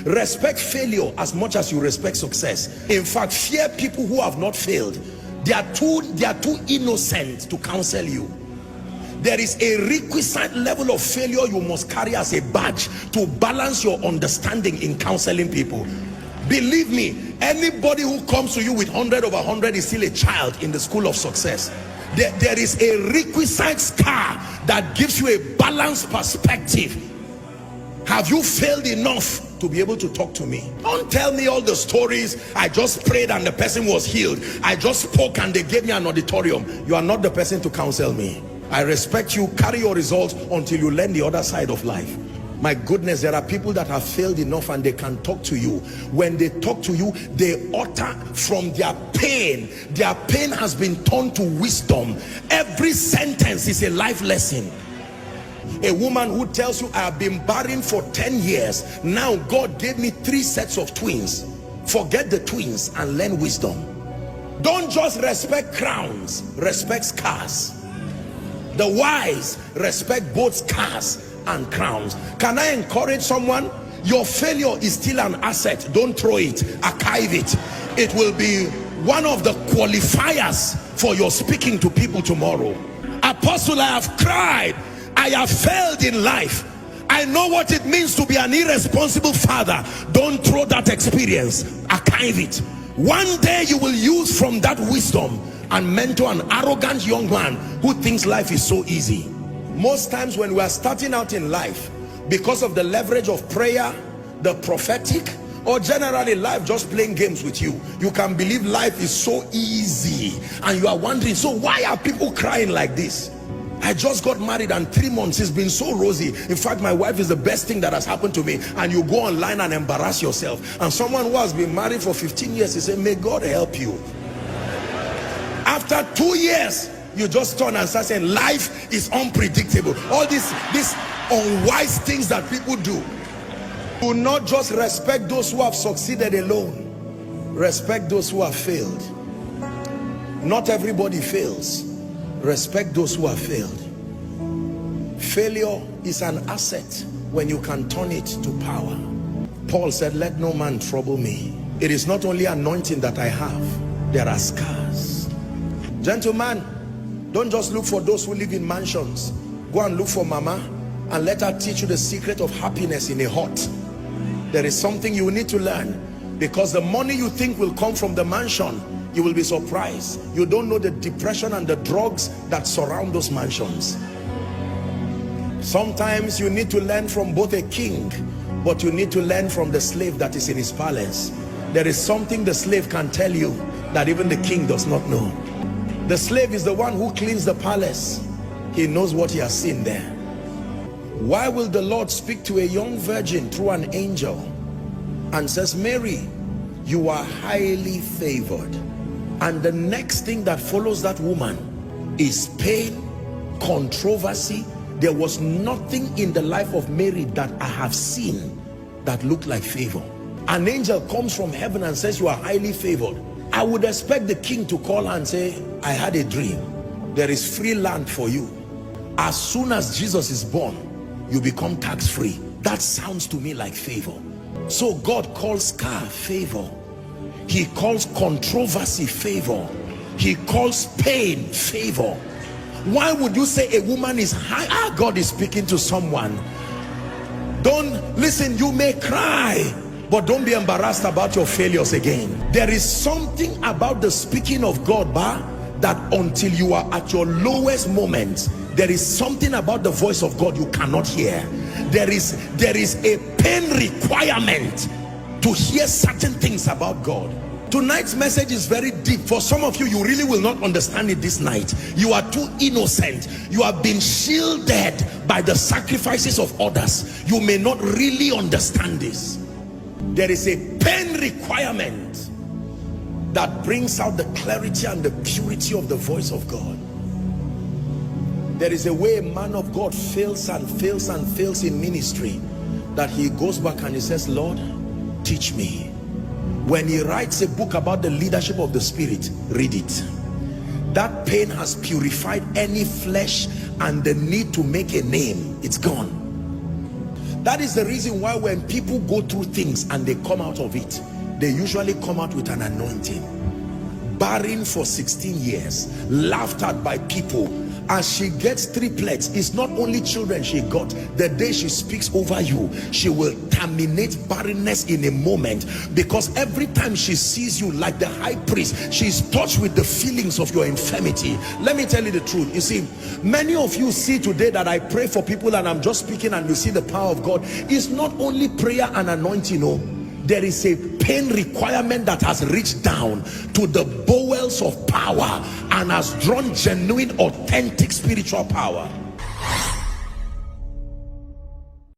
Respect failure as much as you respect success. In fact, fear people who have not failed. They are too innocent to counsel you. There is a requisite level of failure you must carry as a badge to balance your understanding in counseling people. Believe me, anybody who comes to you with 100 over 100 is still a child in the school of success. There is a requisite scar that gives you a balanced perspective. Have you failed enough to be able to talk to me? Don't tell me all the stories. I just prayed and the person was healed. I just spoke and they gave me an auditorium. You are not the person to counsel me. I respect you. Carry your results until you learn the other side of life. My goodness, there are people that have failed enough and they can talk to you. When they talk to you, they utter from their pain. Their pain has been turned to wisdom. Every sentence is a life lesson. A woman who tells you, I have been barren for 10 years. Now God gave me 3 sets of twins. Forget the twins and learn wisdom. Don't just respect crowns, respect scars. The wise respect both scars and crowns. Can I encourage someone? Your failure is still an asset. Don't throw it, archive it. It will be one of the qualifiers for your speaking to people tomorrow. Apostle, I have cried. I have failed in life. I know what it means to be an irresponsible father. Don't throw that experience, archive it. One day you will use from that wisdom and mentor an arrogant young man who thinks life is so easy. Most times when we are starting out in life, because of the leverage of prayer, the prophetic, or generally life just playing games with you, you can believe life is so easy and you are wondering, so why are people crying like this? I just got married and 3 months it's been so rosy. In fact, my wife is the best thing that has happened to me. And you go online and embarrass yourself. And someone who has been married for 15 years, he said, may God help you. After 2 years, you just turn and start saying life is unpredictable. All these unwise things that people do. Do not just respect those who have succeeded alone. Respect those who have failed. Not everybody fails. Respect those who have failed. Failure is an asset when you can turn it to power. Paul said, let no man trouble me. It is not only anointing that I have, there are scars. Gentlemen, don't just look for those who live in mansions. Go and look for mama and let her teach you the secret of happiness in a hut. There is something you need to learn, because the money you think will come from the mansion, you will be surprised. You don't know the depression and the drugs that surround those mansions. Sometimes you need to learn from both a king, but you need to learn from the slave that is in his palace. There is something the slave can tell you that even the king does not know. The slave is the one who cleans the palace. He knows what he has seen there. Why will the Lord speak to a young virgin through an angel and says, Mary, you are highly favored? And the next thing that follows that woman is pain, controversy. There was nothing in the life of Mary that I have seen that looked like favor. An angel comes from heaven and says, you are highly favored. I would expect the king to call her and say, I had a dream. There is free land for you. As soon as Jesus is born, you become tax-free. That sounds to me like favor. So God calls scar favor. He calls controversy favor. He calls pain favor. Why would you say a woman is high? God is speaking to someone. Don't listen, you may cry, but don't be embarrassed about your failures again. There is something about the speaking of God, that until you are at your lowest moment, there is something about the voice of God you cannot hear. There is a pain requirement to hear certain things about God. Tonight's message is very deep. For some of you, you really will not understand it this night. You are too innocent. You have been shielded by the sacrifices of others. You may not really understand this. There is a pain requirement that brings out the clarity and the purity of the voice of God. There is a way a man of God fails and fails and fails in ministry, that he goes back and he says, Lord, teach me. When he writes a book about the leadership of the Spirit, read it. That pain has purified any flesh and the need to make a name. It's gone. That is the reason why when people go through things and they come out of it, they usually come out with an anointing. Barren for 16 years, laughed at by people. As she gets triplets, it's not only children she got. The day she speaks over you, she will terminate barrenness in a moment, because every time she sees you, like the high priest, she's touched with the feelings of your infirmity. Let me tell you the truth. You see, many of you see today that I pray for people and I'm just speaking and you see the power of God. It's not only prayer and anointing, no. There is a pain requirement that has reached down to the bowels of power and has drawn genuine, authentic spiritual power.